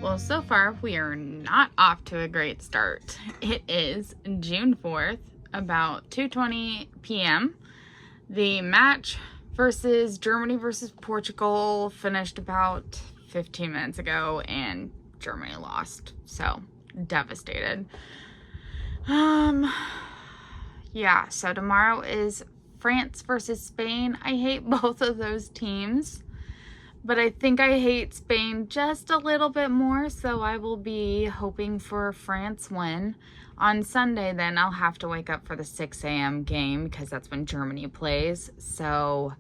Well, so far we are not off to a great start. It is June 4th, about 2:20 p.m. The match versus Germany versus Portugal finished about 15 minutes ago and Germany lost. So, devastated. Yeah, so tomorrow is France versus Spain. I hate both of those teams, but I think I hate Spain just a little bit more, so I will be hoping for a France win. On Sunday, then, I'll have to wake up for the 6 a.m. game because that's when Germany plays. So,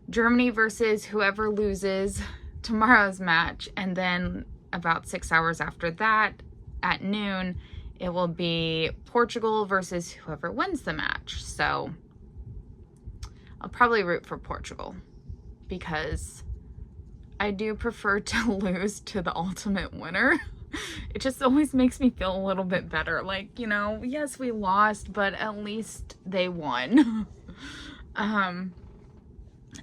Germany versus whoever loses tomorrow's match, and then about 6 hours after that, at noon, it will be Portugal versus whoever wins the match. So, I'll probably root for Portugal because I do prefer to lose to the ultimate winner. It just always makes me feel a little bit better. Like, you know, yes, we lost, but at least they won.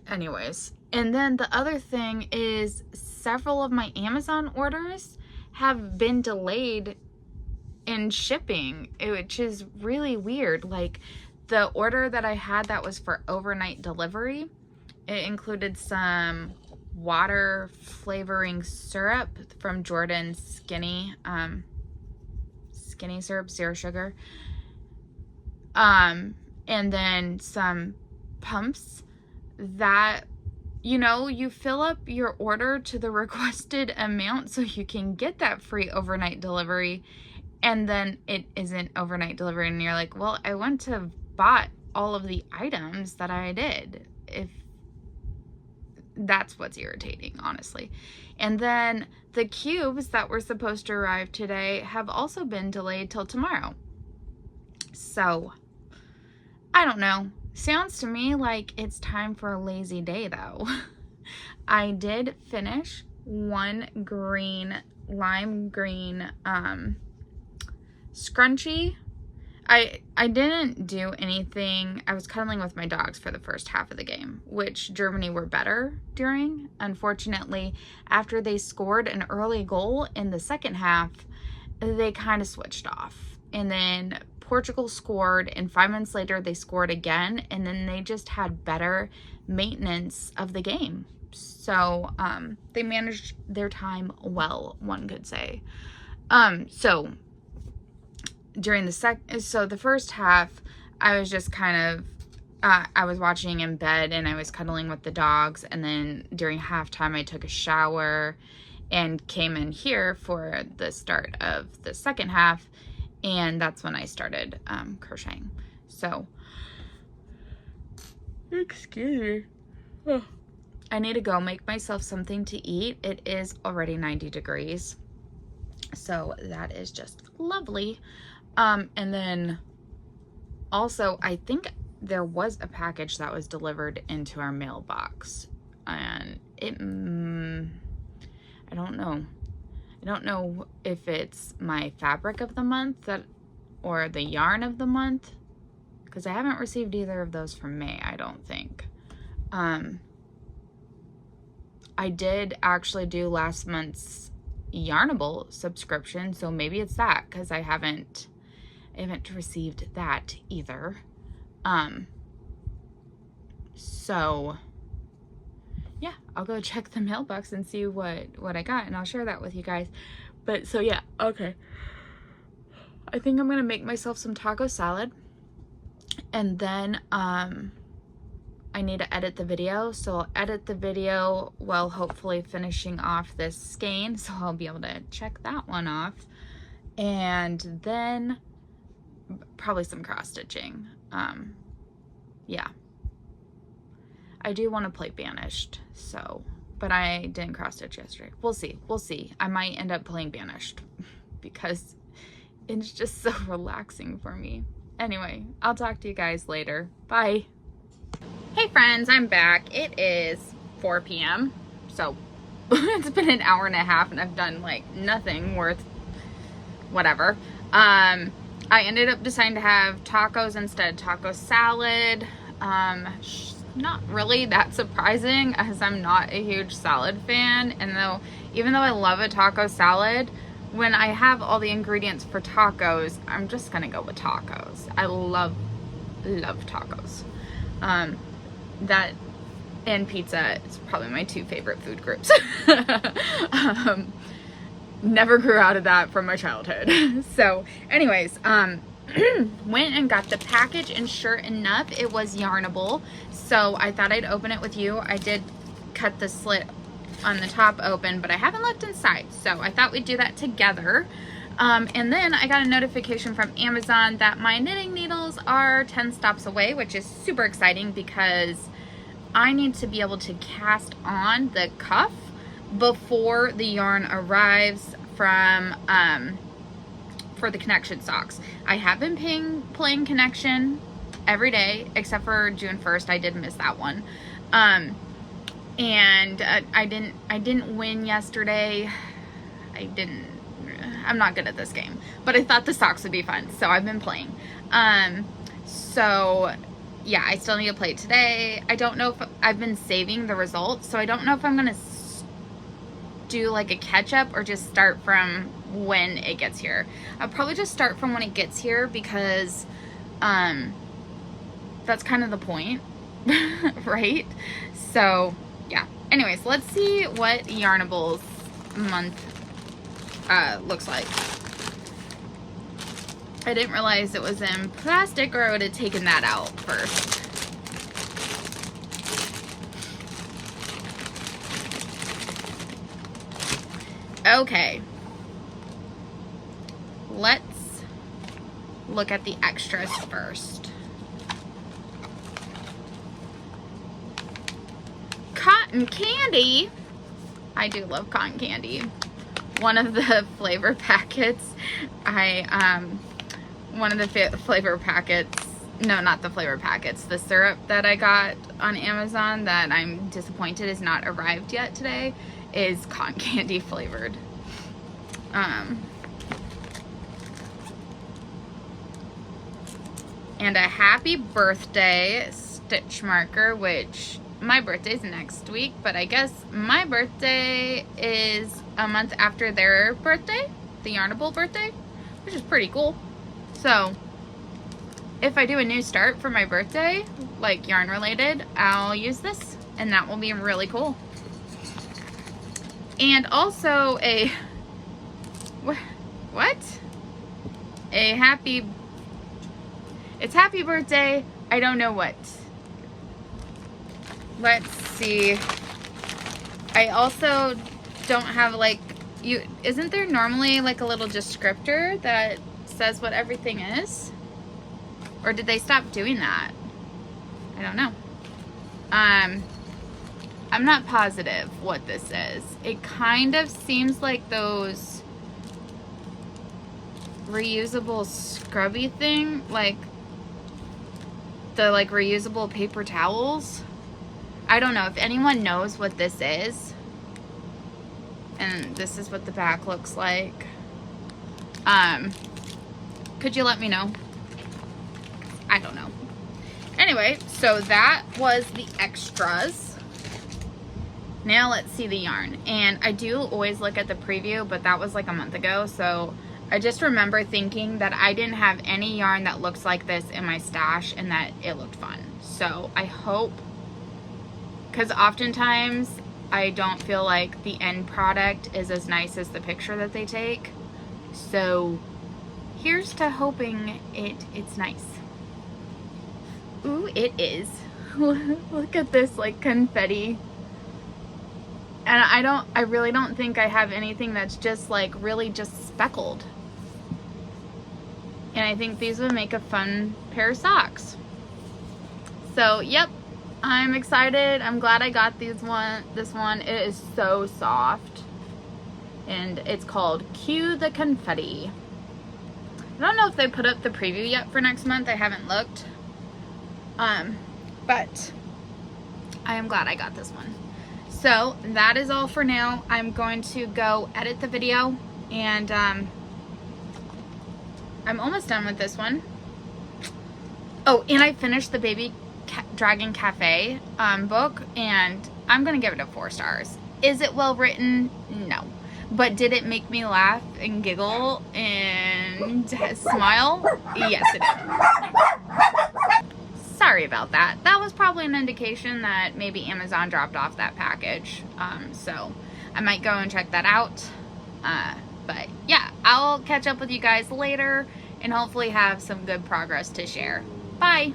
Anyways. And then the other thing is several of my Amazon orders have been delayed in shipping, which is really weird. Like, the order that I had that was for overnight delivery, it included some water flavoring syrup from Jordan's skinny syrup, 0 sugar, and then some pumps that, you know, you fill up your order to the requested amount so you can get that free overnight delivery, and then it isn't overnight delivery and you're like, well, I went to bought all of the items that I did. If that's what's irritating, honestly. And then the cubes that were supposed to arrive today have also been delayed till tomorrow. So, I don't know. Sounds to me like it's time for a lazy day, though. I did finish one lime green scrunchie. I didn't do anything. I was cuddling with my dogs for the first half of the game, which Germany were better during. Unfortunately, after they scored an early goal in the second half, they kind of switched off. And then Portugal scored, and 5 minutes later they scored again, and then they just had better maintenance of the game. So they managed their time well, one could say. So during the first half, I was just kind of, I was watching in bed and I was cuddling with the dogs. And then during halftime, I took a shower and came in here for the start of the second half. And that's when I started crocheting. So, excuse me. Oh. I need to go make myself something to eat. It is already 90 degrees. So that is just lovely. And then also, I think there was a package that was delivered into our mailbox, and it, I don't know. I don't know if it's my fabric of the month or the yarn of the month, because I haven't received either of those from May, I don't think. I did actually do last month's Yarnable subscription, so maybe it's that, because I haven't received that either. So yeah, I'll go check the mailbox and see what I got, and I'll share that with you guys. But so yeah, okay. I think I'm gonna make myself some taco salad, and then I need to edit the video, so I'll edit the video while hopefully finishing off this skein, so I'll be able to check that one off. And then probably some cross stitching. Yeah. I do want to play Banished, so, but I didn't cross stitch yesterday. We'll see. I might end up playing Banished because it's just so relaxing for me. Anyway, I'll talk to you guys later. Bye. Hey friends, I'm back. It is 4 p.m. So it's been an hour and a half and I've done like nothing worth whatever. I ended up deciding to have tacos instead, taco salad. not really that surprising, as I'm not a huge salad fan. And even though I love a taco salad, when I have all the ingredients for tacos, I'm just gonna go with tacos. I love tacos. That and pizza is probably my 2 favorite food groups. Never grew out of that from my childhood. So anyways, went and got the package, and sure enough, it was yarnable. So I thought I'd open it with you. I did cut the slit on the top open, but I haven't looked inside, so I thought we'd do that together. And then I got a notification from Amazon that my knitting needles are 10 stops away, which is super exciting because I need to be able to cast on the cuff before the yarn arrives from for the Connection socks. I have been playing Connection every day except for June 1st. I did miss that one. And I didn't win yesterday. I'm not good at this game, but I thought the socks would be fun, so I've been playing. So yeah, I still need to play today. I don't know if I've been saving the results, so I don't know if I'm gonna do like a catch up or just start from when it gets here. I'll probably just start from when it gets here because that's kind of the point, right? So yeah, anyways, let's see what Yarnable's month looks like. I didn't realize it was in plastic, or I would have taken that out first. Okay, let's look at the extras first. Cotton candy. I do love cotton candy. One of the flavor packets, one of the flavor packets, no, not the flavor packets, the syrup that I got on Amazon that I'm disappointed is not arrived yet today, is cotton candy flavored. And a happy birthday stitch marker, which my birthday's next week, but I guess my birthday is a month after their birthday, the Yarnable birthday, which is pretty cool. So if I do a new start for my birthday, like yarn related, I'll use this, and that will be really cool. And also a it's happy birthday, I don't know what. Let's see. I also don't have like, isn't there normally like a little descriptor that says what everything is? Or did they stop doing that? I don't know. I'm not positive what this is. It kind of seems like those reusable scrubby thing, like the like reusable paper towels. I don't know if anyone knows what this is. And this is what the back looks like. Could you let me know? I don't know. Anyway, so that was the extras. Now let's see the yarn. And I do always look at the preview, but that was like a month ago. So I just remember thinking that I didn't have any yarn that looks like this in my stash and that it looked fun. So I hope, because oftentimes I don't feel like the end product is as nice as the picture that they take. So here's to hoping it's nice. Ooh, it is. Look at this like confetti. And I really don't think I have anything that's just like really just speckled. And I think these would make a fun pair of socks. So, yep, I'm excited. I'm glad I got this one. It is so soft. And it's called Cue the Confetti. I don't know if they put up the preview yet for next month. I haven't looked. But I am glad I got this one. So that is all for now. I'm going to go edit the video, and I'm almost done with this one. Oh, and I finished the baby Dragon Cafe book, and I'm gonna give it a 4 stars. Is it well written? No. But did it make me laugh and giggle and smile? Yes, it did. Sorry about that. That was probably an indication that maybe Amazon dropped off that package. So I might go and check that out. But yeah, I'll catch up with you guys later and hopefully have some good progress to share. Bye.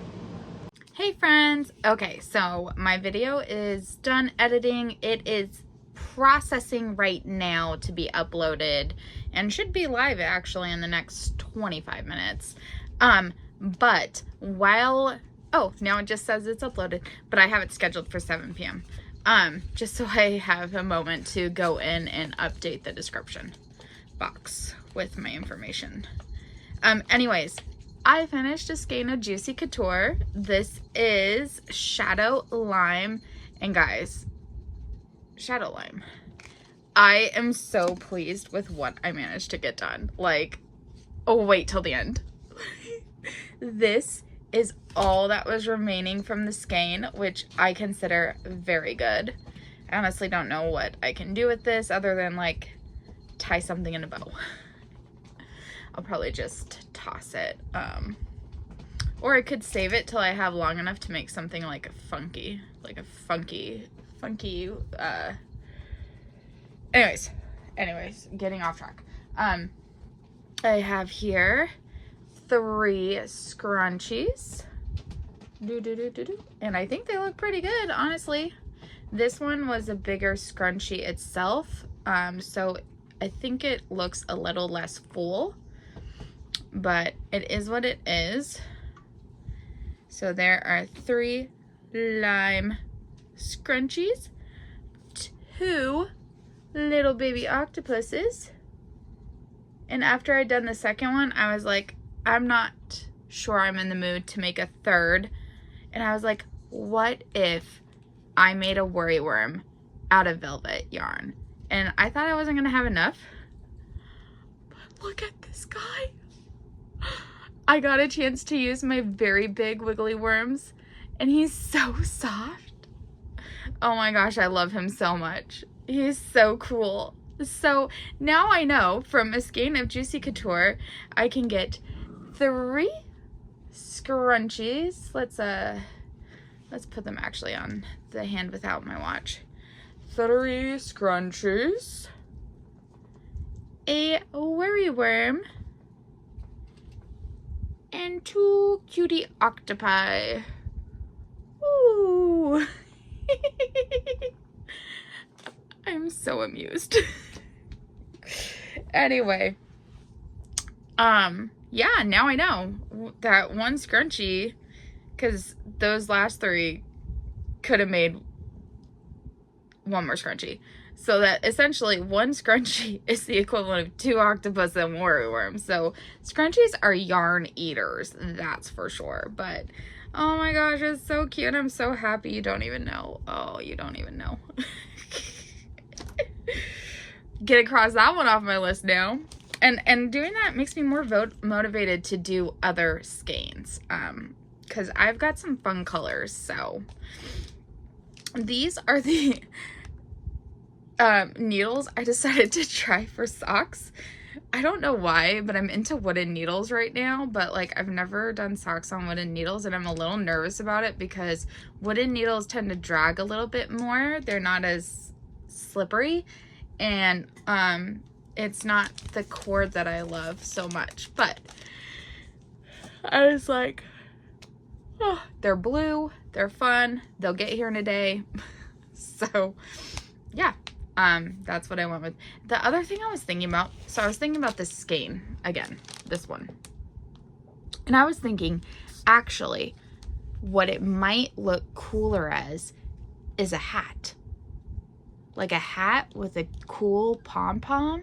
Hey friends. Okay, so my video is done editing. It is processing right now to be uploaded and should be live actually in the next 25 minutes. But while, oh, now it just says it's uploaded, but I have it scheduled for 7 p.m. Just so I have a moment to go in and update the description box with my information. Anyways, I finished a skein of Juicy Couture. This is Shadow Lime, and guys, Shadow Lime. I am so pleased with what I managed to get done. Like, oh, wait till the end. This is all that was remaining from the skein, which I consider very good. I honestly don't know what I can do with this other than like tie something in a bow. I'll probably just toss it. Or I could save it till I have long enough to make something like a funky, anyways, getting off track. I have here 3 scrunchies. And I think they look pretty good, honestly. This one was a bigger scrunchie itself. So I think it looks a little less full, but it is what it is. So there are 3 lime scrunchies, 2 little baby octopuses, and after I'd done the second one, I was like, I'm not sure I'm in the mood to make a third, and I was like, what if I made a worry worm out of velvet yarn? And I thought I wasn't gonna have enough, but look at this guy. I got a chance to use my very big wiggly worms, and he's so soft. Oh my gosh, I love him so much. He's so cool. So now I know from a skein of Juicy Couture, I can get 3 scrunchies. Let's put them actually on the hand without my watch. 3 scrunchies, a worry worm, and 2 cutie octopi. Ooh. I'm so amused. Anyway, yeah, now I know that 1 scrunchie, because those last 3 could have made 1 more scrunchie. So that essentially 1 scrunchie is the equivalent of 2 octopus and worry worms. So scrunchies are yarn eaters, that's for sure. But oh my gosh, it's so cute. I'm so happy. You don't even know. Oh, you don't even know. Get across that one off my list now. And doing that makes me more motivated to do other skeins. Because I've got some fun colors. So these are the needles I decided to try for socks. I don't know why, but I'm into wooden needles right now, but like I've never done socks on wooden needles, and I'm a little nervous about it because wooden needles tend to drag a little bit more. They're not as slippery, and it's not the cord that I love so much. But I was like, oh, they're blue, they're fun, they'll get here in a day. So yeah, that's what I went with. The other thing I was thinking about, so I was thinking about this skein again, this one, and I was thinking actually what it might look cooler as is a hat. Like a hat with a cool pom-pom.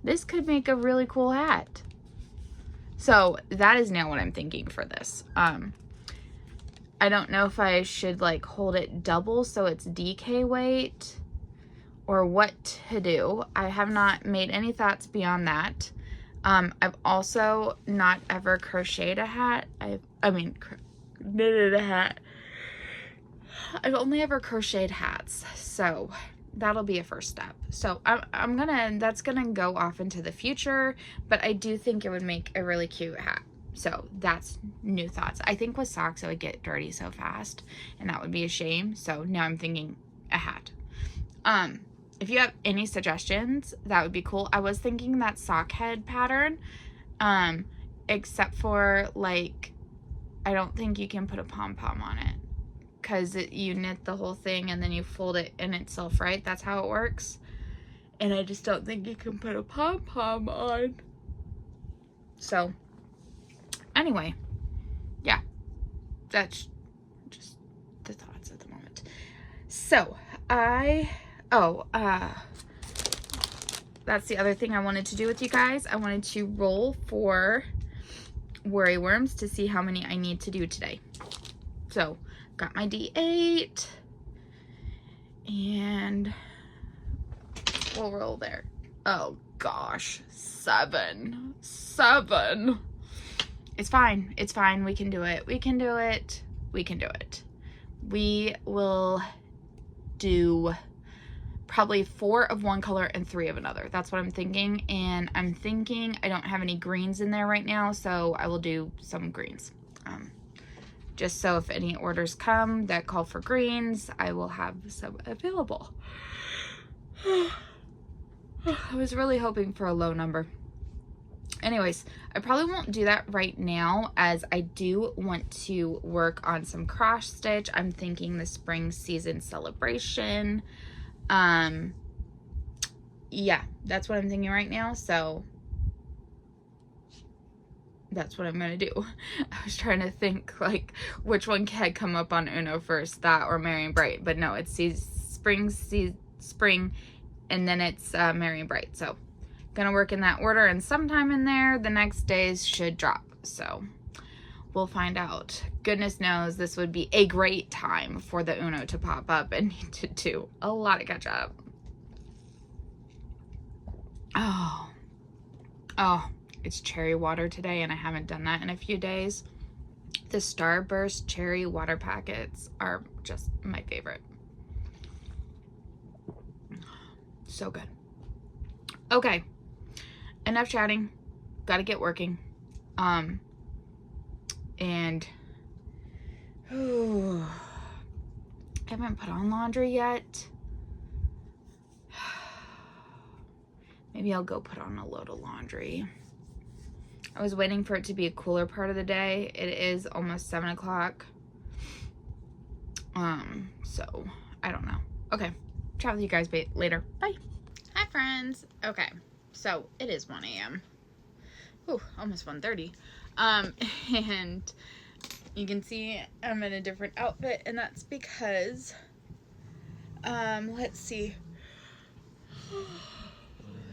This could make a really cool hat. So that is now what I'm thinking for this. I don't know if I should like hold it double so it's DK weight or what to do. I have not made any thoughts beyond that. I've also not ever crocheted a hat. I mean, knitted a hat. I've only ever crocheted hats, so that'll be a first step. So that's gonna go off into the future, but I do think it would make a really cute hat. So that's new thoughts. I think with socks it would get dirty so fast, and that would be a shame. So now I'm thinking a hat. If you have any suggestions, that would be cool. I was thinking that sock head pattern, except for like, I don't think you can put a pom-pom on it, because you knit the whole thing and then you fold it in itself, right? That's how it works. And I just don't think you can put a pom-pom on. So anyway, yeah, that's just the thoughts at the moment. So that's the other thing I wanted to do with you guys. I wanted to roll for worry worms to see how many I need to do today. So got my D8 and we'll roll there. Oh gosh, 7. It's fine. It's fine. We can do it. We can do it. We can do it. We will do probably 4 of one color and 3 of another. That's what I'm thinking. And I'm thinking I don't have any greens in there right now, so I will do some greens. Just so if any orders come that call for greens, I will have some available. I was really hoping for a low number. Anyways, I probably won't do that right now, as I do want to work on some cross stitch. I'm thinking the spring season celebration. Yeah, that's what I'm thinking right now. So that's what I'm gonna do. I was trying to think like which one had come up on Uno first, that or Merry and Bright, but no, it's spring, and then it's Merry and Bright. So gonna work in that order, and sometime in there the next days should drop. So we'll find out. Goodness knows this would be a great time for the Uno to pop up and need to do a lot of catch up. Oh, it's cherry water today, and I haven't done that in a few days. The Starburst cherry water packets are just my favorite. So good. Okay, enough chatting. Gotta get working. And I haven't put on laundry yet. Maybe I'll go put on a load of laundry. I was waiting for it to be a cooler part of the day. It is almost 7 o'clock. So I don't know. Okay, chat with you guys later. Bye. Hi friends. Okay, so it is 1 a.m. Ooh, almost 1:30. And you can see I'm in a different outfit, and that's because, let's see.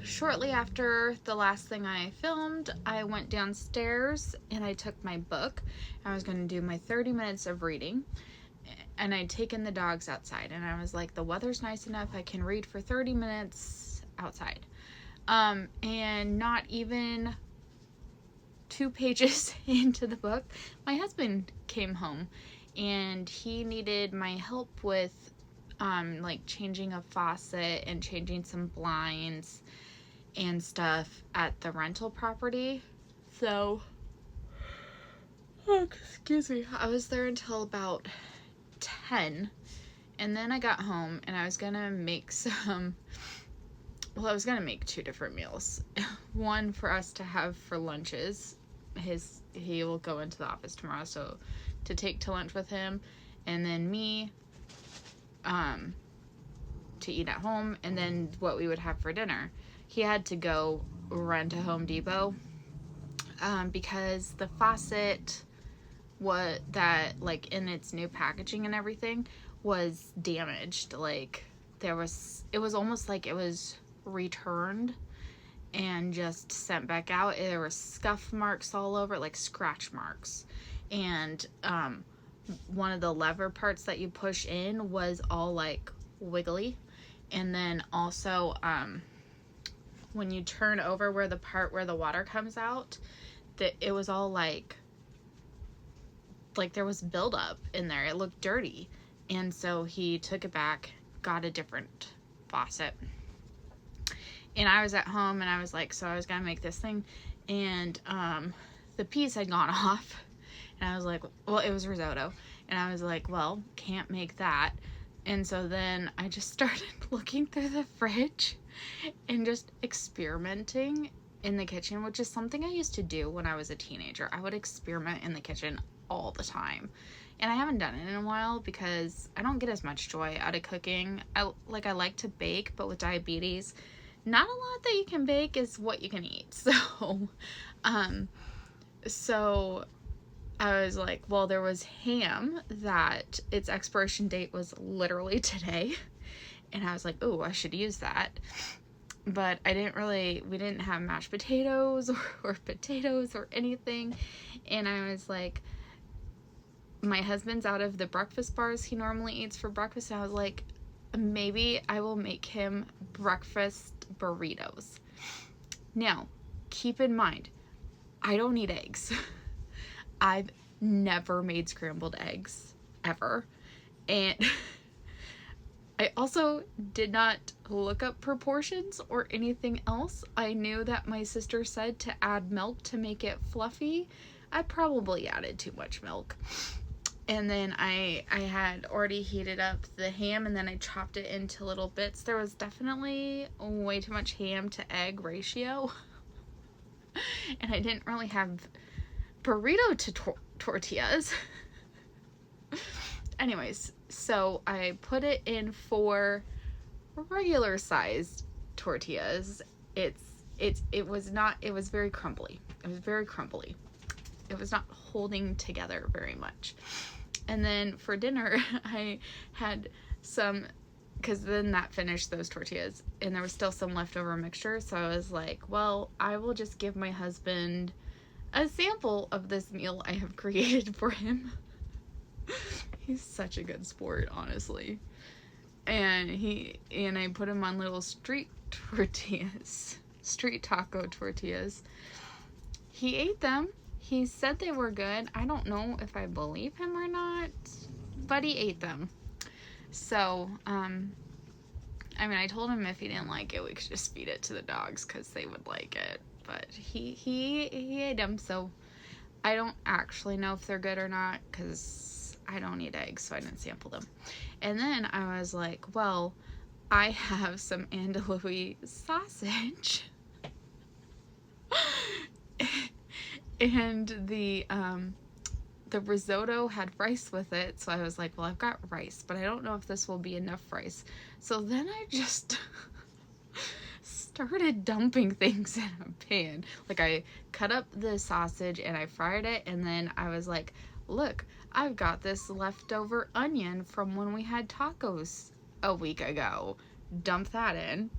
Shortly after the last thing I filmed, I went downstairs and I took my book. I was going to do my 30 minutes of reading, and I'd taken the dogs outside, and I was like, the weather's nice enough, I can read for 30 minutes outside. And not even 2 pages into the book, my husband came home, and he needed my help with like changing a faucet and changing some blinds and stuff at the rental property. So, excuse me, I was there until about 10, and then I got home and I was gonna make some, well, I was gonna make 2 different meals. One for us to have for lunches. He will go into the office tomorrow, so to take to lunch with him, and then me to eat at home, and then what we would have for dinner. He had to go run to Home Depot because the faucet like in its new packaging and everything was damaged. Like it was almost like it was returned and just sent back out. There were scuff marks all over, like scratch marks, and one of the lever parts that you push in was all like wiggly, and then also when you turn over where the part where the water comes out, that it was all like there was buildup in there. It looked dirty, And so he took it back, got a different faucet. And I was at home and I was like, so I was gonna make this thing, and the peas had gone off, and I was like, well, it was risotto, and I was like, well, can't make that. And so then I just started looking through the fridge and just experimenting in the kitchen, which is something I used to do when I was a teenager. I would experiment in the kitchen all the time. And I haven't done it in a while because I don't get as much joy out of cooking. I like to bake, but with diabetes, not a lot that you can bake is what you can eat. So I was like, well, there was ham that its expiration date was literally today. And I was like, oh, I should use that. But we didn't have mashed potatoes or potatoes or anything. And I was like, my husband's out of the breakfast bars he normally eats for breakfast. And I was like, maybe I will make him breakfast burritos. Now, keep in mind, I don't eat eggs. I've never made scrambled eggs, ever. And I also did not look up proportions or anything else. I knew that my sister said to add milk to make it fluffy. I probably added too much milk. And then I had already heated up the ham, and then I chopped it into little bits. There was definitely way too much ham to egg ratio. And I didn't really have burrito to tortillas. Anyways, so I put it in 4 regular sized tortillas. It was very crumbly. It was very crumbly. It was not holding together very much. And then for dinner, I had some, because then that finished those tortillas, and there was still some leftover mixture. So I was like, well, I will just give my husband a sample of this meal I have created for him. He's such a good sport, honestly. And I put him on little street taco tortillas. He ate them. He said they were good. I don't know if I believe him or not, but he ate them. So, I told him if he didn't like it, we could just feed it to the dogs because they would like it. But he ate them, so I don't actually know if they're good or not because I don't eat eggs, so I didn't sample them. And then I was like, well, I have some andouille sausage. And the risotto had rice with it, so I was like, well, I've got rice, but I don't know if this will be enough rice. So then I just started dumping things in a pan. Like, I cut up the sausage and I fried it, and then I was like, look, I've got this leftover onion from when we had tacos a week ago. Dump that in.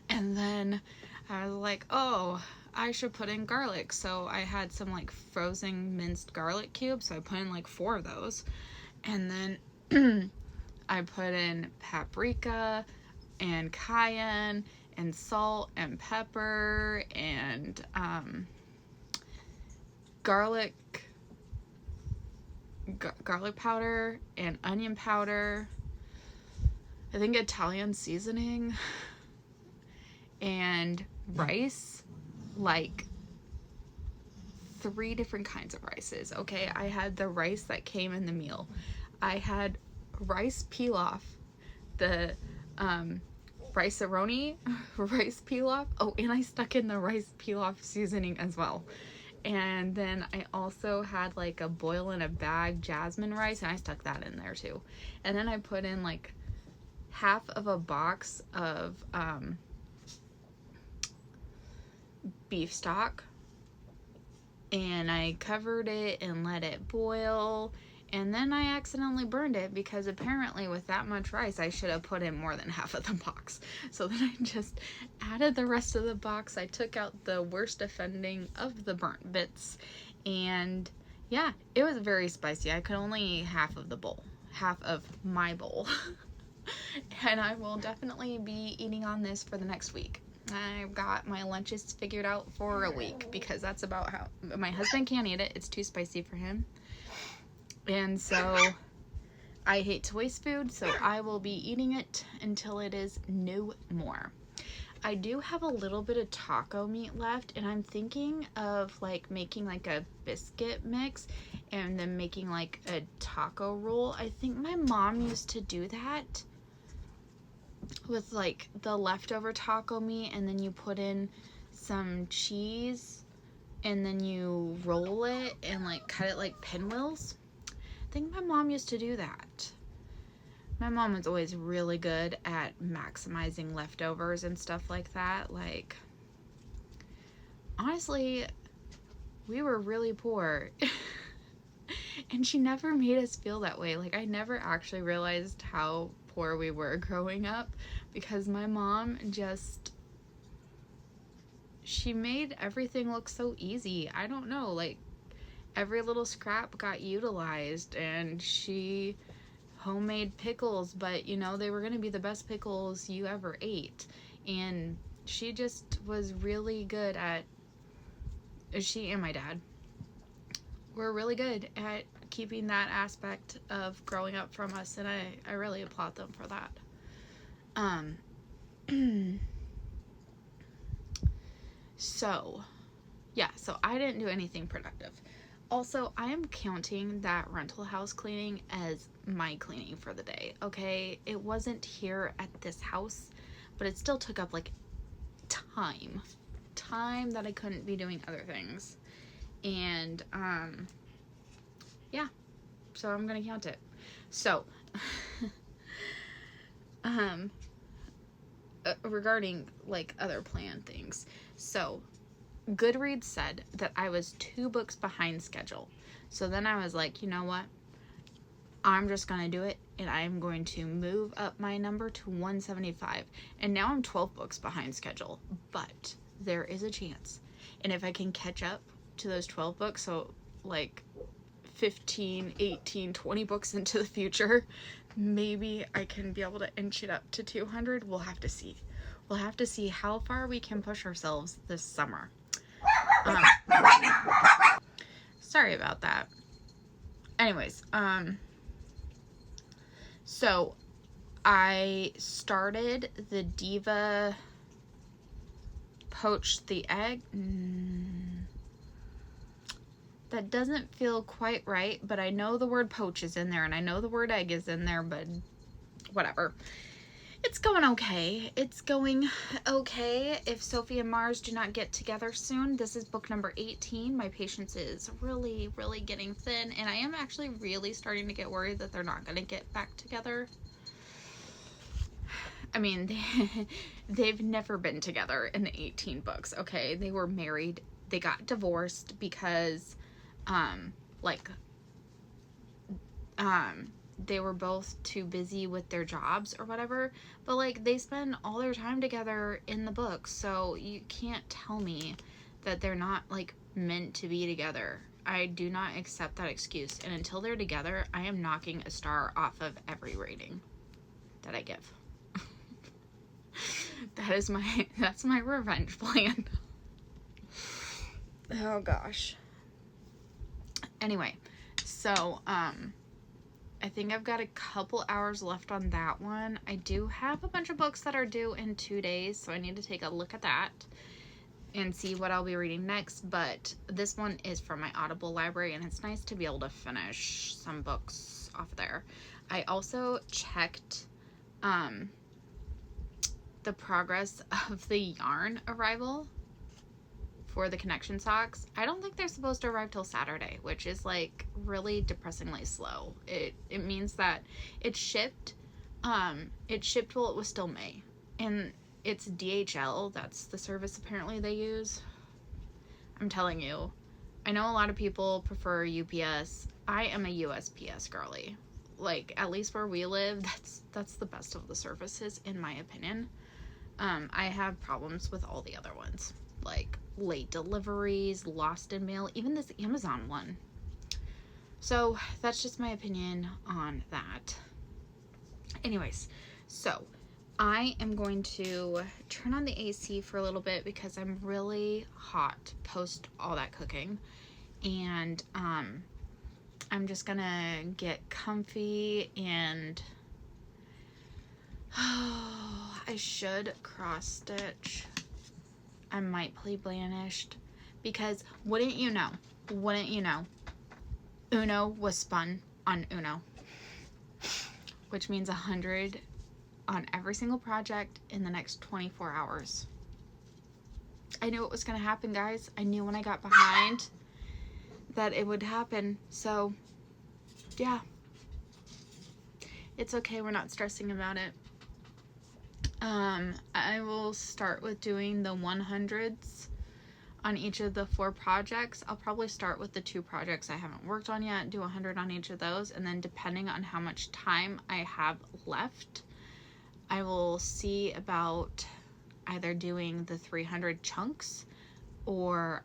And then I was like, oh, I should put in garlic. So I had some like frozen minced garlic cubes, so I put in like 4 of those. And then I put in paprika and cayenne and salt and pepper and garlic powder and onion powder. I think Italian seasoning and rice, like 3 different kinds of rices. Okay, I had the rice that came in the meal. I had rice pilaf, the rice-a-roni rice pilaf. Oh, and I stuck in the rice pilaf seasoning as well. And then I also had like a boil in a bag jasmine rice, and I stuck that in there too. And then I put in like half of a box of beef stock, and I covered it and let it boil. And then I accidentally burned it because apparently with that much rice I should have put in more than half of the box. So then I just added the rest of the box. I took out the worst offending of the burnt bits, and yeah, it was very spicy. I could only eat half of my bowl. And I will definitely be eating on this for the next week. I've got my lunches figured out for a week because that's about how my husband can't eat it. It's too spicy for him. And so I hate to waste food, so I will be eating it until it is no more. I do have a little bit of taco meat left, and I'm thinking of like making like a biscuit mix and then making like a taco roll. I think my mom used to do that with like the leftover taco meat, and then you put in some cheese and then you roll it and like cut it like pinwheels. I think my mom used to do that. My mom was always really good at maximizing leftovers and stuff like that. Like, honestly, we were really poor. And she never made us feel that way. Like, I never actually realized how poor we were growing up, because my mom just, she made everything look so easy. I don't know, like, every little scrap got utilized, and she homemade pickles, but you know, they were going to be the best pickles you ever ate. And she just was really good at, she and my dad were really good at keeping that aspect of growing up from us, and I really applaud them for that. So yeah, so I didn't do anything productive. Also, I am counting that rental house cleaning as my cleaning for the day, okay? It wasn't here at this house, but it still took up like time that I couldn't be doing other things. And yeah, so I'm gonna count it. So regarding like other planned things, so Goodreads said that I was 2 books behind schedule. So then I was like, you know what? I'm just going to do it, and I'm going to move up my number to 175. And now I'm 12 books behind schedule, but there is a chance. And if I can catch up to those 12 books, so like 15, 18, 20 books into the future, maybe I can be able to inch it up to 200. We'll have to see. We'll have to see how far we can push ourselves this summer. Sorry about that. Anyways, so I started the Diva Poached the Egg. That doesn't feel quite right, but I know the word poach is in there, and I know the word egg is in there, but whatever. It's going okay. It's going okay. If Sophie and Mars do not get together soon, this is book number 18. My patience is really, really getting thin, and I am actually really starting to get worried that they're not going to get back together. I mean, they've never been together in the 18 books, okay? They were married. They got divorced because, they were both too busy with their jobs or whatever, but like they spend all their time together in the book, so you can't tell me that they're not like meant to be together. I do not accept that excuse, and until they're together, I am knocking a star off of every rating that I give. That's my revenge plan. Oh gosh. Anyway, so I think I've got a couple hours left on that one. I do have a bunch of books that are due in 2 days, so I need to take a look at that and see what I'll be reading next. But this one is from my Audible library, and it's nice to be able to finish some books off there. I also checked the progress of the yarn arrival for the connection socks. I don't think they're supposed to arrive till Saturday, which is like really depressingly slow. It means that it shipped while it was still May, and it's DHL. That's the service apparently they use. I'm telling you, I know a lot of people prefer UPS. I am a USPS girly. Like, at least where we live, that's the best of the services in my opinion. I have problems with all the other ones, like late deliveries, lost in mail, even this Amazon one. So that's just my opinion on that. Anyways, so I am going to turn on the AC for a little bit because I'm really hot post all that cooking, and I'm just gonna get comfy and I should cross stitch. I might play Blanished because wouldn't you know, Uno was spun on Uno, which means 100 on every single project in the next 24 hours. I knew it was going to happen, guys. I knew when I got behind that it would happen. So, yeah. It's okay. We're not stressing about it. I will start with doing the 100s on each of the 4 projects. I'll probably start with the 2 projects I haven't worked on yet, do 100 on each of those, and then depending on how much time I have left, I will see about either doing the 300 chunks or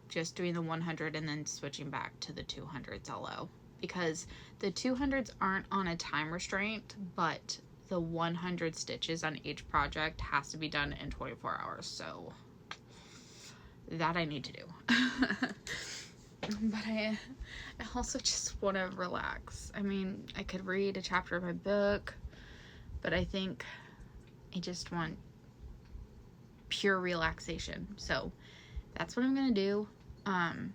just doing the 100 and then switching back to the 200s LO, because the 200s aren't on a time restraint, but the 100 stitches on each project has to be done in 24 hours, so that I need to do. But I also just want to relax. I mean, I could read a chapter of my book, but I think I just want pure relaxation. So that's what I'm going to do. And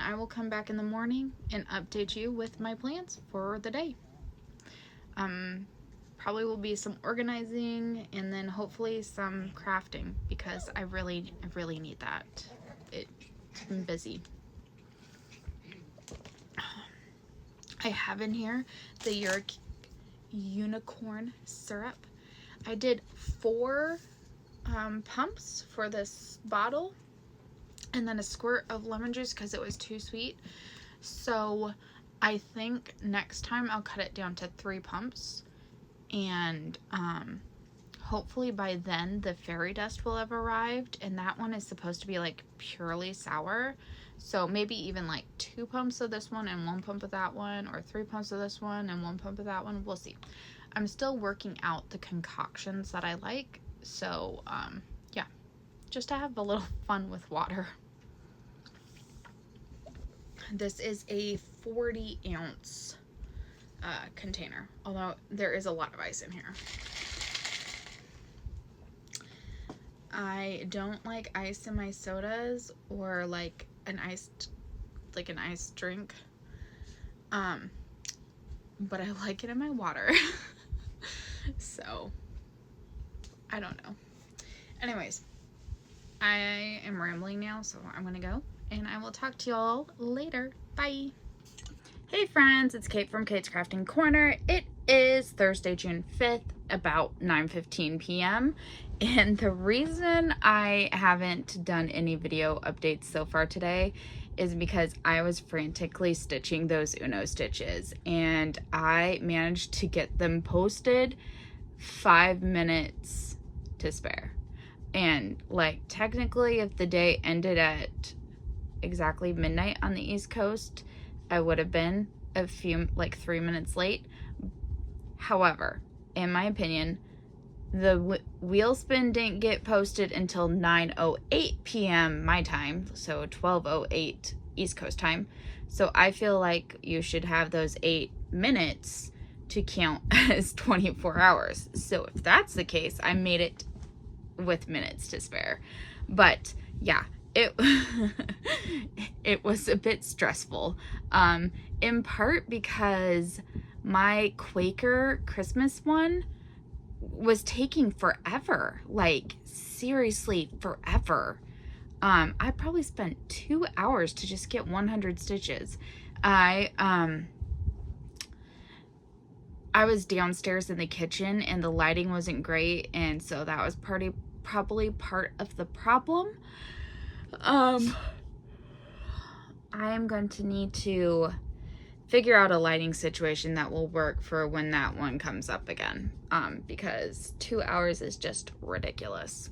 I will come back in the morning and update you with my plans for the day. Probably will be some organizing and then hopefully some crafting, because I really need that. It's been busy. I have in here the unicorn syrup. I did 4 pumps for this bottle and then a squirt of lemon juice because it was too sweet. So I think next time I'll cut it down to 3 pumps, and hopefully by then the fairy dust will have arrived, and that one is supposed to be like purely sour. So maybe even like 2 pumps of this one and 1 pump of that one, or 3 pumps of this one and 1 pump of that one. We'll see. I'm still working out the concoctions that I like. So, yeah, just to have a little fun with water. This is a 40-ounce container, although there is a lot of ice in here. I don't like ice in my sodas or like an iced drink, but I like it in my water. So I don't know. Anyways, I am rambling now, so I'm gonna go and I will talk to y'all later. Bye. Hey friends, it's Kate from Kate's Crafting Corner. It is Thursday, June 5th, about 9:15 p.m. And the reason I haven't done any video updates so far today is because I was frantically stitching those Uno stitches, and I managed to get them posted 5 minutes to spare. And like technically if the day ended at exactly midnight on the East Coast, I would have been a few, like 3 minutes late. However, in my opinion, the wheel spin didn't get posted until 9:08 p.m. my time, so 12:08 East Coast time. So I feel like you should have those 8 minutes to count as 24 hours. So if that's the case, I made it with minutes to spare. But yeah, it was a bit stressful, in part because my Quaker Christmas one was taking forever, like seriously forever. I probably spent 2 hours to just get 100 stitches. I was downstairs in the kitchen and the lighting wasn't great, and so that was probably part of the problem. I am going to need to figure out a lighting situation that will work for when that one comes up again, because 2 hours is just ridiculous.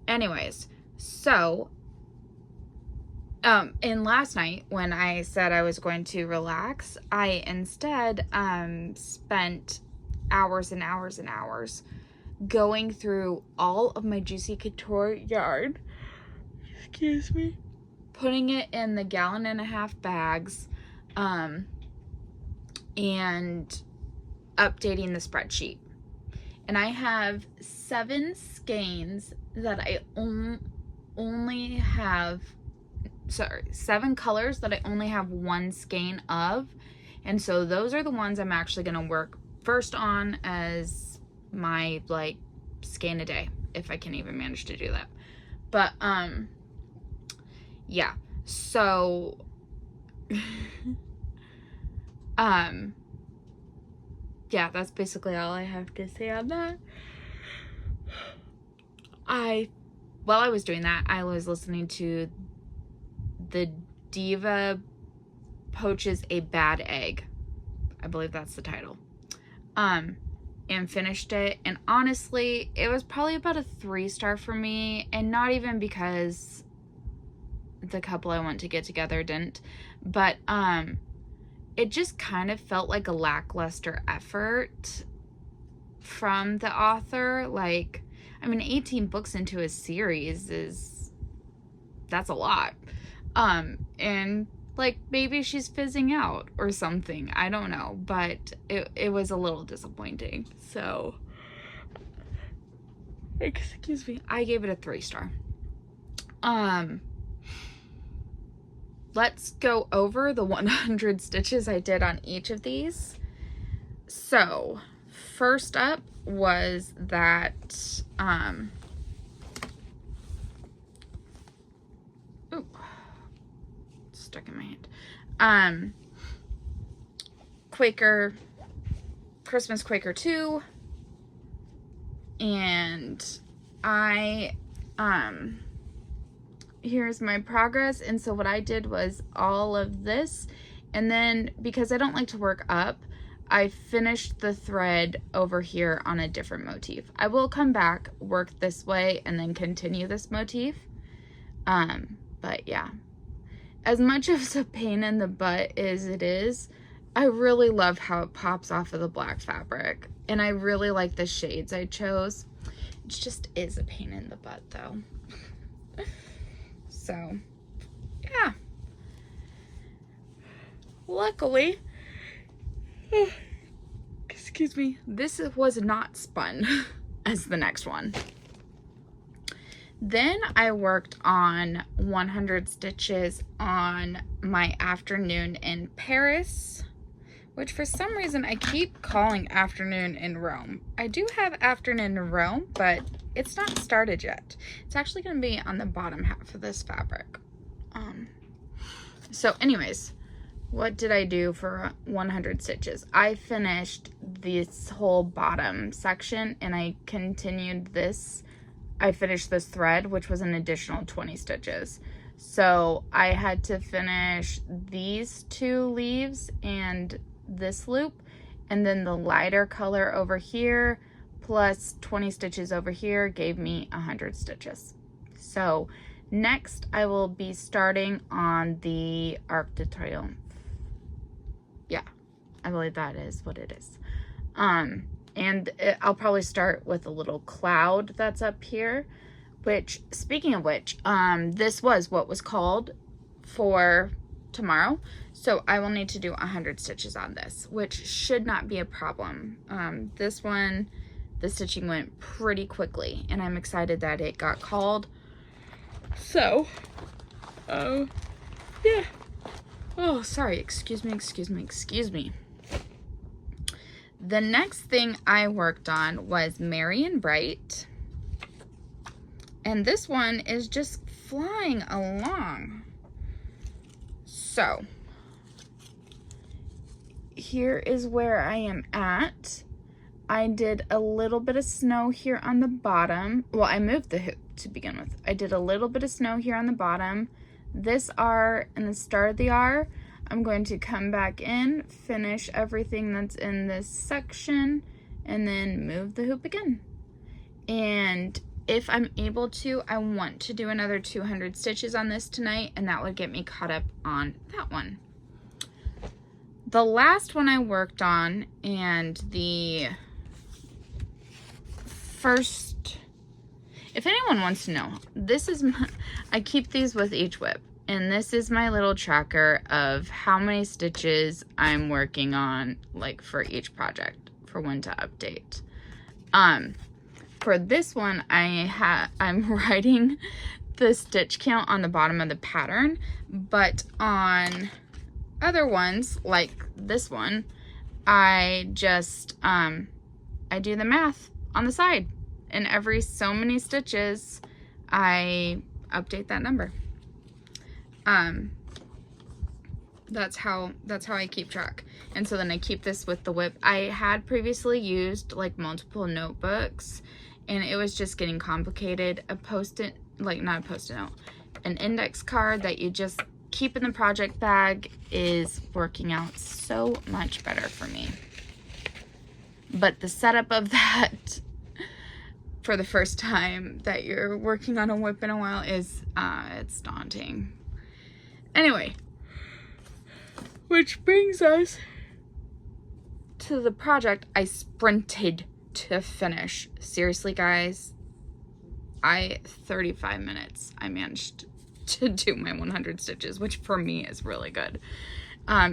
Anyways, so and last night when I said I was going to relax, I instead spent hours and hours and hours going through all of my Juicy Couture yarn, excuse me, putting it in the 1.5 gallon bags, and updating the spreadsheet. And I have 7 skeins that I only have, 7 colors that I only have 1 skein of. And so those are the ones I'm actually going to work first on as my like skein a day, if I can even manage to do that. But yeah, so yeah, that's basically all I have to say on that. While I was doing that, I was listening to The Diva Poaches a Bad Egg. I believe that's the title. And finished it. And honestly, it was probably about a 3-star for me. And not even because the couple I want to get together didn't. But it just kind of felt like a lackluster effort from the author. Like, I mean, 18 books into a series that's a lot. And like maybe she's fizzing out or something. I don't know, but it was a little disappointing. So, excuse me. I gave it a 3-star. Let's go over the 100 stitches I did on each of these. So, first up was that, ooh, stuck in my hand. Quaker, Christmas Quaker 2, and here's my progress. And so what I did was all of this, and then because I don't like to work up, I finished the thread over here on a different motif. I will come back, work this way, and then continue this motif. But yeah, as much of a pain in the butt as it is, I really love how it pops off of the black fabric, and I really like the shades I chose. It just is a pain in the butt though. So, yeah. Luckily, excuse me, this was not spun as the next one. Then I worked on 100 stitches on my afternoon in Paris, which for some reason I keep calling afternoon in Rome. I do have afternoon in Rome, but it's not started yet. It's actually going to be on the bottom half of this fabric. So anyways, what did I do for 100 stitches? I finished this whole bottom section and I continued this. I finished this thread, which was an additional 20 stitches. So I had to finish these 2 leaves and this loop, and then the lighter color over here plus 20 stitches over here gave me 100 stitches. So next I will be starting on the Arc de Triomphe. Yeah, I believe that is what it is. I'll probably start with a little cloud that's up here, which, speaking of which, this was what was called for tomorrow. So I will need to do 100 stitches on this, which should not be a problem. This one, the stitching went pretty quickly, and I'm excited that it got called. So, yeah. Oh, sorry, excuse me. The next thing I worked on was Merry and Bright. And this one is just flying along. So, here is where I am at. I did a little bit of snow here on the bottom. Well, I moved the hoop to begin with. I did a little bit of snow here on the bottom. This R and the start of the R, I'm going to come back in, finish everything that's in this section, and then move the hoop again. And if I'm able to, I want to do another 200 stitches on this tonight, and that would get me caught up on that one. The last one I worked on, and the first, if anyone wants to know, this is my, I keep these with each whip, And this is my little tracker of how many stitches I'm working on, like for each project, for when to update. For this one, I'm writing the stitch count on the bottom of the pattern, but on other ones, like this one, I just, I do the math on the side, and every so many stitches, I update that number. That's how I keep track. And so then I keep this with the whip. I had previously used like multiple notebooks, and it was just getting complicated. A post-it, like not a post-it note, an index card that you just keep in the project bag is working out so much better for me. But the setup of that for the first time that you're working on a whip in a while is, it's daunting. Anyway, which brings us to the project I sprinted to finish. Seriously, guys, 35 minutes I managed to do my 100 stitches, which for me is really good,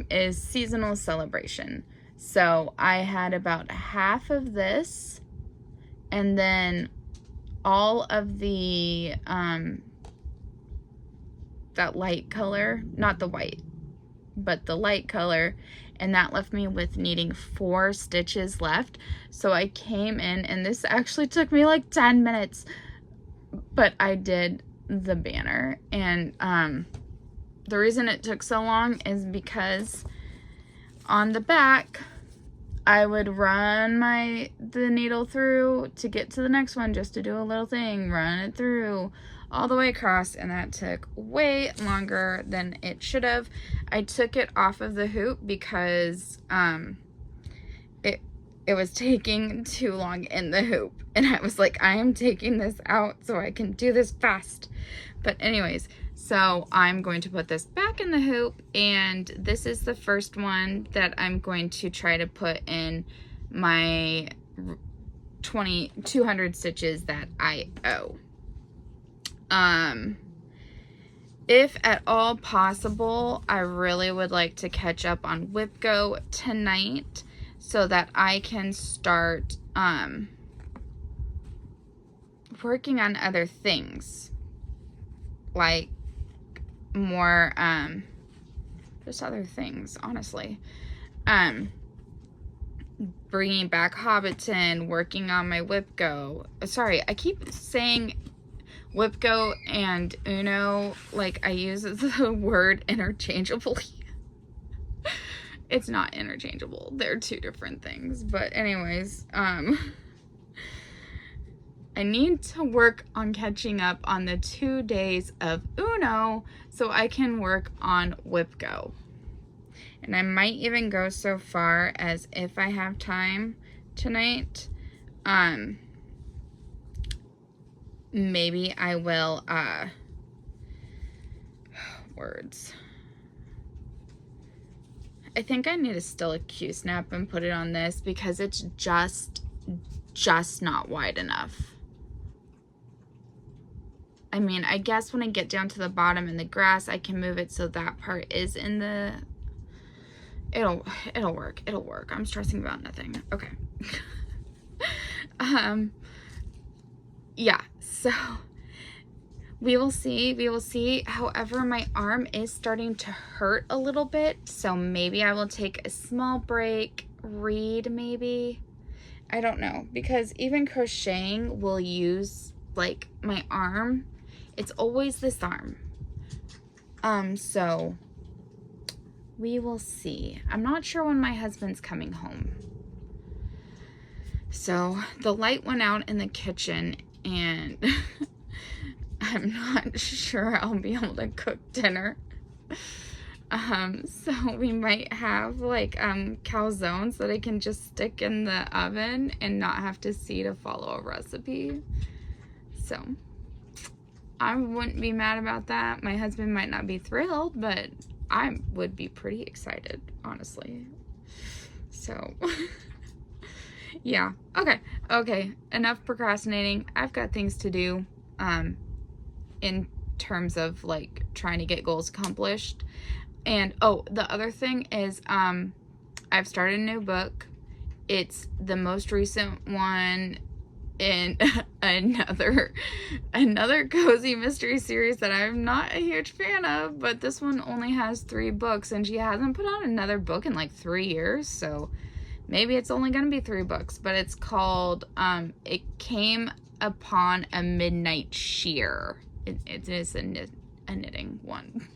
is Seasonal Celebration. So I had about half of this, and then all of the, that light color, not the white, but the light color, and that left me with needing 4 stitches left. So I came in, and this actually took me like 10 minutes, but I did the banner. And the reason it took so long is because on the back I would run the needle through to get to the next one, just to do a little thing, run it through all the way across, and that took way longer than it should have. I took it off of the hoop because it was taking too long in the hoop, and I was like, I am taking this out so I can do this fast. But anyways, so I'm going to put this back in the hoop, and this is the first one that I'm going to try to put in my 200 stitches that I owe. If at all possible, I really would like to catch up on WipGo tonight so that I can start working on other things, like more just other things, honestly. Bringing back Hobbiton, working on my WipGo. Sorry, I keep saying WipGo and Uno like I use the word interchangeably. It's not interchangeable. They're 2 different things. But anyways, I need to work on catching up on the 2 days of Uno so I can work on WipGo. And I might even go so far as, if I have time tonight, maybe I will, words. I think I need to still a Q-snap and put it on this because it's just not wide enough. I mean, I guess when I get down to the bottom in the grass, I can move it so that part is in the, it'll work. It'll work. I'm stressing about nothing. Okay. Yeah, so we will see. However, my arm is starting to hurt a little bit, so maybe I will take a small break, read maybe. I don't know, because even crocheting will use like my arm. It's always this arm. So we will see. I'm not sure when my husband's coming home. So the light went out in the kitchen, and I'm not sure I'll be able to cook dinner. So we might have like calzones that I can just stick in the oven and not have to see to follow a recipe. So I wouldn't be mad about that. My husband might not be thrilled, but I would be pretty excited, honestly. So yeah, okay, enough procrastinating. I've got things to do in terms of like trying to get goals accomplished. And oh, the other thing is I've started a new book. It's the most recent one in another cozy mystery series that I'm not a huge fan of, but this one only has 3 books, and she hasn't put out another book in like 3 years, so maybe it's only gonna be 3 books. But it's called It Came Upon a Midnight Shear. It is a knitting one.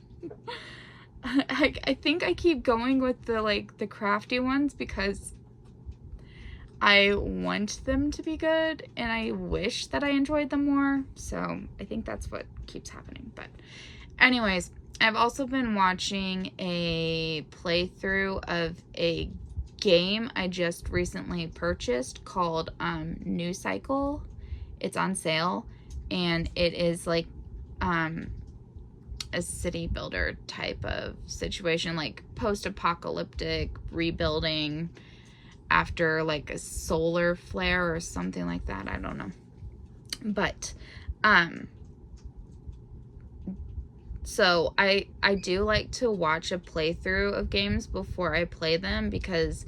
I think I keep going with the crafty ones because I want them to be good, and I wish that I enjoyed them more, so I think that's what keeps happening. But anyways, I've also been watching a playthrough of a game I just recently purchased called New Cycle. It's on sale, and it is like a city builder type of situation, like post-apocalyptic rebuilding after like a solar flare or something like that. I don't know. But so I do like to watch a playthrough of games before I play them, because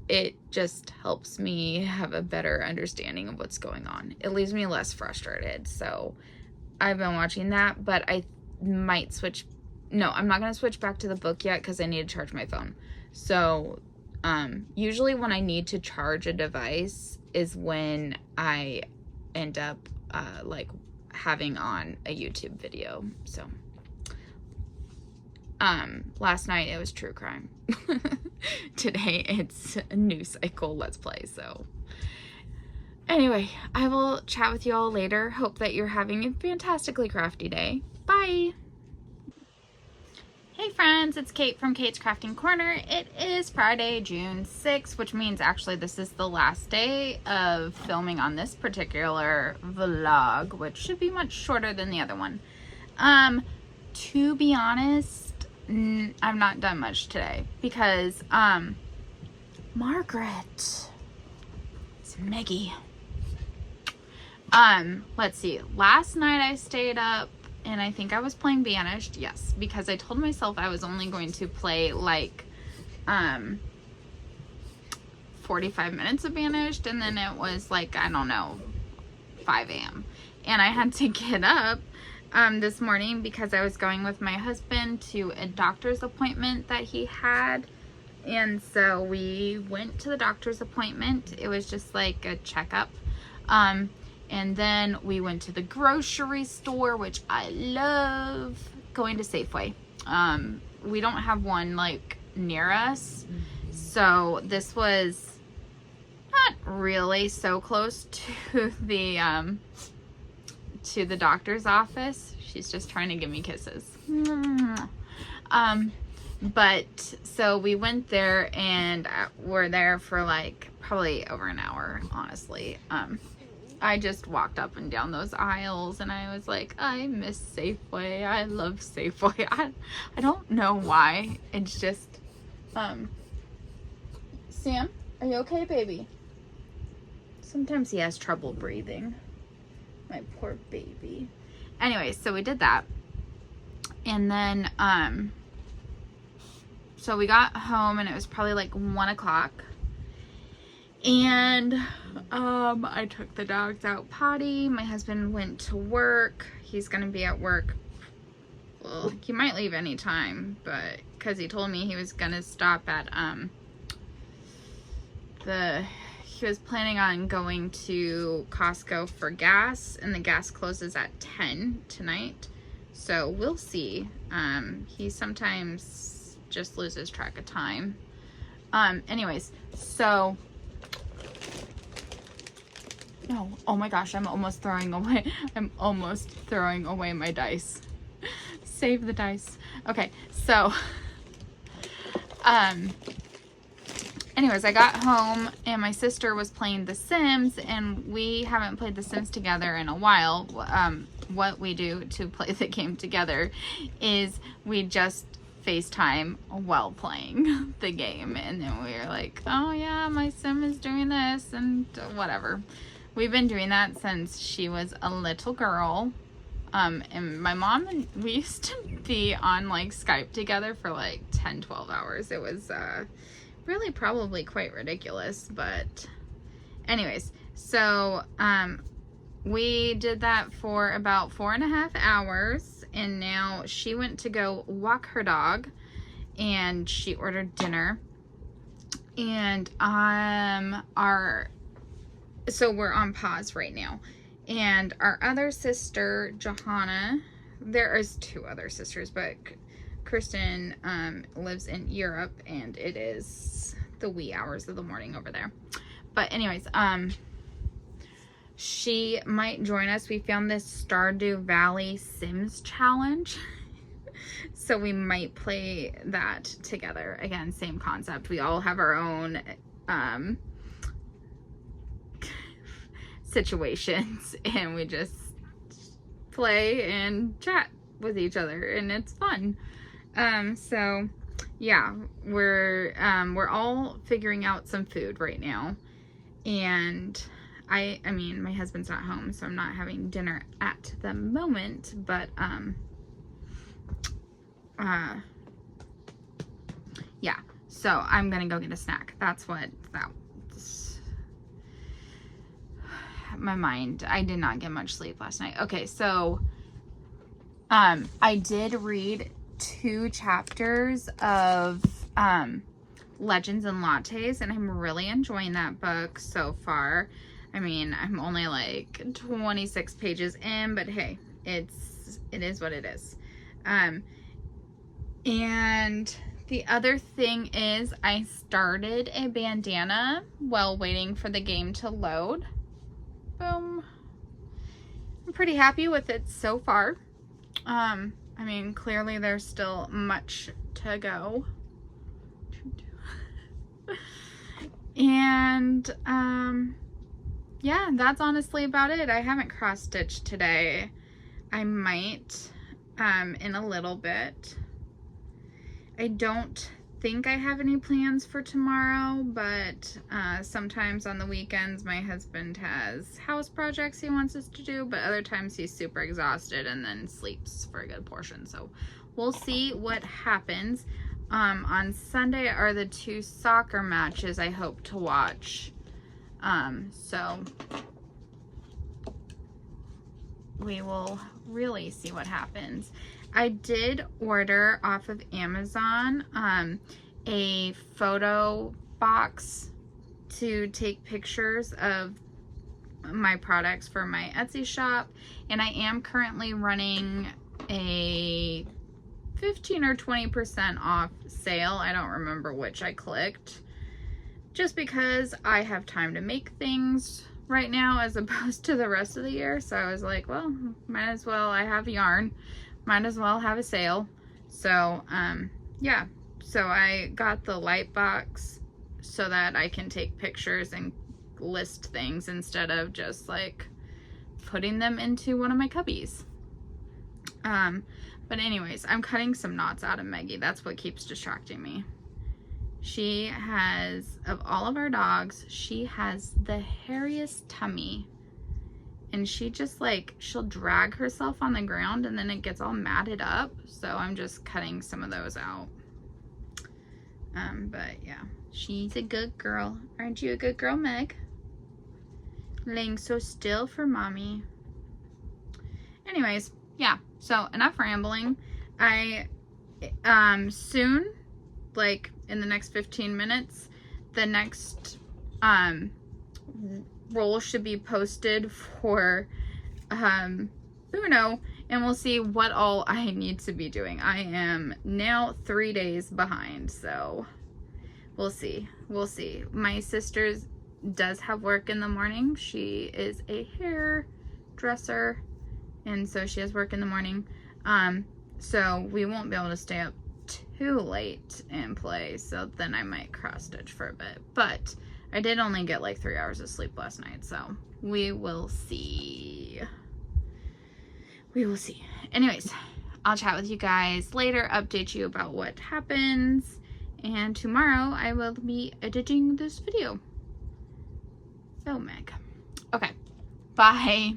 it just helps me have a better understanding of what's going on. It leaves me less frustrated. So I've been watching that, but I might switch. No, I'm not going to switch back to the book yet because I need to charge my phone. So usually when I need to charge a device is when I end up like having on a YouTube video. So last night it was true crime. Today it's a New Cycle Let's Play. So anyway, I will chat with you all later. Hope that you're having a fantastically crafty day. Bye! Hey friends, it's Kate from Kate's Crafting Corner. It is Friday, June 6th, which means actually this is the last day of filming on this particular vlog, which should be much shorter than the other one. To be honest, I've not done much today because, Margaret, it's Meggie. Let's see, last night I stayed up and I think I was playing Banished, yes, because I told myself I was only going to play like 45 minutes of Banished, and then it was like, I don't know, 5 a.m. and I had to get up this morning because I was going with my husband to a doctor's appointment that he had. And so we went to the doctor's appointment. It was just like a checkup. And then we went to the grocery store, which I love going to Safeway. We don't have one like near us. So this was not really so close to the doctor's office. She's just trying to give me kisses. But so we went there and we're there for like probably over an hour, honestly. I just walked up and down those aisles and I was like, I miss Safeway. I love Safeway. I don't know why. It's just, Sam, are you okay, baby? Sometimes he has trouble breathing. My poor baby. Anyway, so we did that. And then, so we got home and it was probably like 1 o'clock. And I took the dogs out potty. My husband went to work. He's gonna be at work. Well, he might leave any time, but because he told me he was gonna stop at he was planning on going to Costco for gas, and the gas closes at 10 tonight. So we'll see. He sometimes just loses track of time. Anyways, so oh my gosh, I'm almost throwing away my dice. Save the dice. Okay, so anyways, I got home and my sister was playing The Sims, and we haven't played The Sims together in a while. What we do to play the game together is we just FaceTime while playing the game, and then we were like, oh yeah, my Sim is doing this and whatever. We've been doing that since she was a little girl. And my mom and we used to be on like Skype together for like 10-12 hours. It was really probably quite ridiculous, but anyways, so we did that for about 4.5 hours, and now she went to go walk her dog and she ordered dinner. And so we're on pause right now. And our other sister, Johanna, there is 2 other sisters, but Kristen lives in Europe, and it is the wee hours of the morning over there. But anyways, she might join us. We found this Stardew Valley Sims challenge. So we might play that together. Again, same concept. We all have our own situations, and we just play and chat with each other, and it's fun. So yeah, we're all figuring out some food right now, and I mean my husband's not home, so I'm not having dinner at the moment, but yeah, so I'm gonna go get a snack. That's what my mind, I did not get much sleep last night. Okay, so I did read 2 chapters of Legends and Lattes, and I'm really enjoying that book so far. I mean, I'm only like 26 pages in, but hey, it is what it is. And the other thing is I started a bandana while waiting for the game to load. Boom. I'm pretty happy with it so far. I mean, clearly there's still much to go. And, yeah, that's honestly about it. I haven't cross-stitched today. I might, in a little bit. I don't think I have any plans for tomorrow, but sometimes on the weekends my husband has house projects he wants us to do, but other times he's super exhausted and then sleeps for a good portion. So we'll see what happens. On Sunday are the 2 soccer matches I hope to watch. So we will really see what happens. I did order off of Amazon a photo box to take pictures of my products for my Etsy shop, and I am currently running a 15 or 20% off sale. I don't remember which I clicked, just because I have time to make things right now as opposed to the rest of the year. So I was like, well, might as well, I have yarn, might as well have a sale. So yeah, so I got the light box so that I can take pictures and list things instead of just like putting them into one of my cubbies. But anyways, I'm cutting some knots out of Maggie. That's what keeps distracting me. She has, of all of our dogs, she has the hairiest tummy. And she just like, she'll drag herself on the ground and then it gets all matted up. So I'm just cutting some of those out. But yeah, she's a good girl. Aren't you a good girl, Meg? Laying so still for mommy. Anyways, yeah, so enough rambling. I, soon, like in the next 15 minutes, the next, roll should be posted for, Uno, and we'll see what all I need to be doing. I am now 3 days behind, so we'll see. We'll see. My sister does have work in the morning. She is a hairdresser, and so she has work in the morning. So we won't be able to stay up too late and play, so then I might cross stitch for a bit. But I did only get like 3 hours of sleep last night, so we will see. We will see. Anyways, I'll chat with you guys later, update you about what happens, and tomorrow I will be editing this video. So, Meg. Okay. Bye.